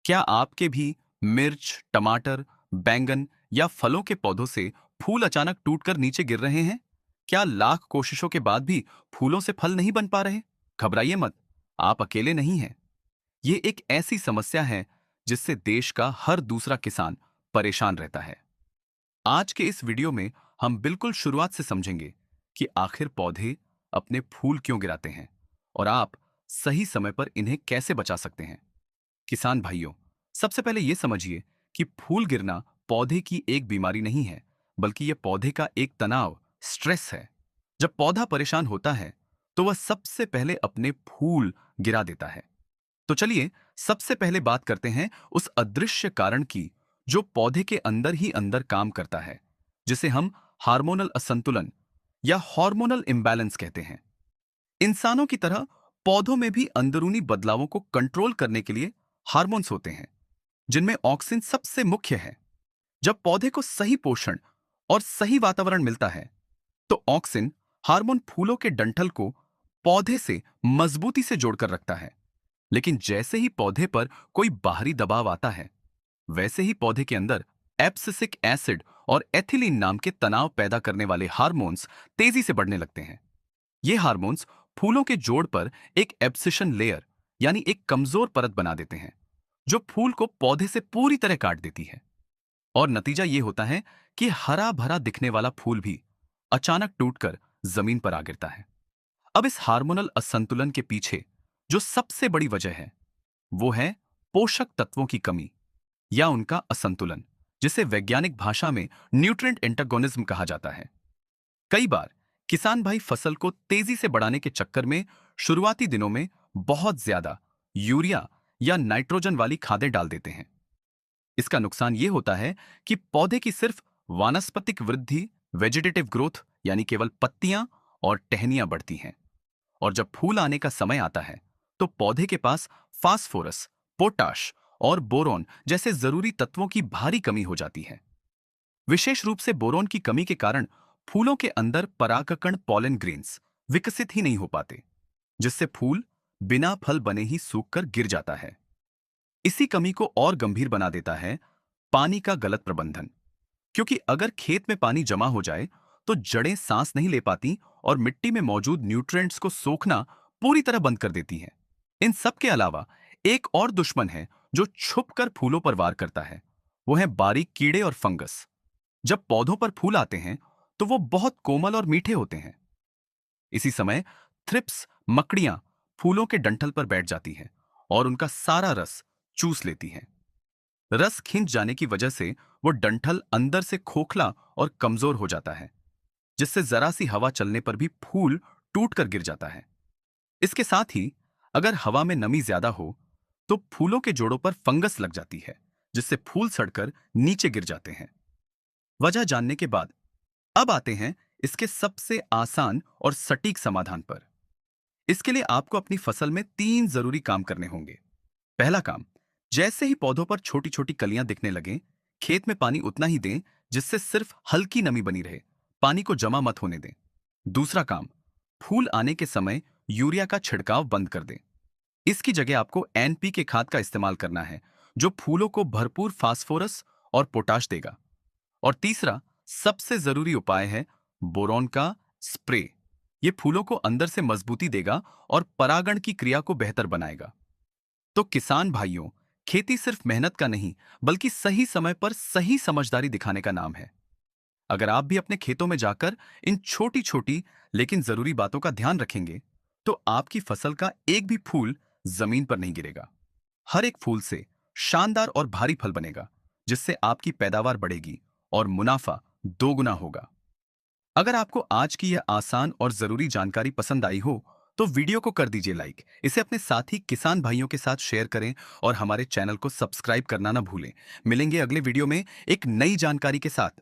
क्या आपके भी मिर्च, टमाटर, बैंगन या फलों के पौधों से फूल अचानक टूटकर नीचे गिर रहे हैं? क्या लाख कोशिशों के बाद भी फूलों से फल नहीं बन पा रहे? घबराइए मत, आप अकेले नहीं हैं। ये एक ऐसी समस्या है जिससे देश का हर दूसरा किसान परेशान रहता है। आज के इस वीडियो में हम बिल्कुल शुरुआत से समझेंगे कि आखिर पौधे अपने फूल क्यों गिराते हैं और आप सही समय पर इन्हें कैसे बचा सकते हैं। किसान भाइयों, सबसे पहले यह समझिए कि फूल गिरना पौधे की एक बीमारी नहीं है, बल्कि यह पौधे का एक तनाव, स्ट्रेस है। जब पौधा परेशान होता है, तो वह सबसे पहले अपने फूल गिरा देता है। तो चलिए सबसे पहले बात करते हैं उस अदृश्य कारण की जो पौधे के अंदर ही अंदर काम करता है, जिसे हम हार्मोनल असंतुलन या हार्मोनल इम्बैलेंस कहते हैं। इंसानों की तरह पौधों में भी अंदरूनी बदलावों को कंट्रोल करने के लिए हार्मोन्स होते हैं, जिनमें ऑक्सिन सबसे मुख्य है। जब पौधे को सही पोषण और सही वातावरण मिलता है, तो ऑक्सिन हार्मोन फूलों के डंठल को पौधे से मजबूती से जोड़कर रखता है। लेकिन जैसे ही पौधे पर कोई बाहरी दबाव आता है, वैसे ही पौधे के अंदर एब्सिसिक एसिड और एथिलीन नाम के तनाव पैदा करने वाले हार्मोन्स तेजी से बढ़ने लगते हैं। ये हार्मोन्स फूलों के जोड़ पर एक एब्सिशन लेयर, यानी एक कमजोर परत बना देते हैं, जो फूल को पौधे से पूरी तरह काट देती है। और नतीजा ये होता है कि हरा भरा दिखने वाला फूल भी अचानक टूटकर जमीन पर आ गिरता है। अब इस हार्मोनल असंतुलन के पीछे जो सबसे बड़ी वजह है, वो है पोषक तत्वों की कमी या उनका असंतुलन, जिसे वैज्ञानिक भाषा में न्यूट्रिएंट एंटागोनिज्म कहा जाता है। कई बार किसान भाई फसल को तेजी से बढ़ाने के चक्कर में शुरुआती दिनों में बहुत ज्यादा यूरिया या नाइट्रोजन वाली खादें डाल देते हैं। इसका नुकसान यह होता है कि पौधे की सिर्फ वानस्पतिक वृद्धि, वेजिटेटिव ग्रोथ, यानी केवल पत्तियां और टहनियां बढ़ती हैं। और जब फूल आने का समय आता है, तो पौधे के पास फास्फोरस, पोटाश और बोरोन जैसे जरूरी तत्वों की भारी कमी हो जाती है। विशेष रूप से बोरोन की कमी के कारण फूलों के अंदर परागकण पॉलन ग्रेन्स विकसित ही नहीं हो पाते, जिससे फूल बिना फल बने ही सूखकर गिर जाता है। इसी कमी को और गंभीर बना देता है पानी का गलत प्रबंधन, क्योंकि अगर खेत में पानी जमा हो जाए, तो जड़ें सांस नहीं ले पाती और मिट्टी में मौजूद न्यूट्रिएंट्स को सोखना पूरी तरह बंद कर देती हैं। इन सब के अलावा एक और दुश्मन है जो छुपकर फूलों पर वार करता है। वो है बारीक कीड़े और फंगस। जब पौधों पर फूल आते हैं, तो वो बहुत कोमल और मीठे होते हैं। इसी समय थ्रिप्स मकड़ियां फूलों के डंठल पर बैठ जाती हैं और उनका सारा रस चूस लेती हैं। रस खिंच जाने की वजह से वो डंठल अंदर से खोखला और कमजोर हो जाता है, जिससे जरा सी हवा चलने पर भी फूल टूटकर गिर जाता है। इसके साथ ही अगर हवा में नमी ज्यादा हो, तो फूलों के जोड़ों पर फंगस लग जाती है, जिससे फूल सड़कर नीचे गिर जाते हैं। वजह जानने के बाद अब आते हैं इसके सबसे आसान और सटीक समाधान पर। इसके लिए आपको अपनी फसल में 3 जरूरी काम करने होंगे। पहला काम, जैसे ही पौधों पर छोटी छोटी कलियां दिखने लगें, खेत में पानी उतना ही दें जिससे सिर्फ हल्की नमी बनी रहे, पानी को जमा मत होने दें। दूसरा काम, फूल आने के समय यूरिया का छिड़काव बंद कर दें। इसकी जगह आपको एनपीके खाद का इस्तेमाल करना है, जो फूलों को भरपूर फास्फोरस और पोटाश देगा। और तीसरा सबसे जरूरी उपाय है बोरॉन का स्प्रे। ये फूलों को अंदर से मजबूती देगा और परागण की क्रिया को बेहतर बनाएगा। तो किसान भाइयों, खेती सिर्फ मेहनत का नहीं, बल्कि सही समय पर सही समझदारी दिखाने का नाम है। अगर आप भी अपने खेतों में जाकर इन छोटी छोटी लेकिन जरूरी बातों का ध्यान रखेंगे, तो आपकी फसल का एक भी फूल जमीन पर नहीं गिरेगा। हर एक फूल से शानदार और भारी फल बनेगा, जिससे आपकी पैदावार बढ़ेगी और मुनाफा दोगुना होगा। अगर आपको आज की यह आसान और जरूरी जानकारी पसंद आई हो, तो वीडियो को कर दीजिए लाइक, इसे अपने साथी किसान भाइयों के साथ शेयर करें और हमारे चैनल को सब्सक्राइब करना ना भूलें। मिलेंगे अगले वीडियो में एक नई जानकारी के साथ।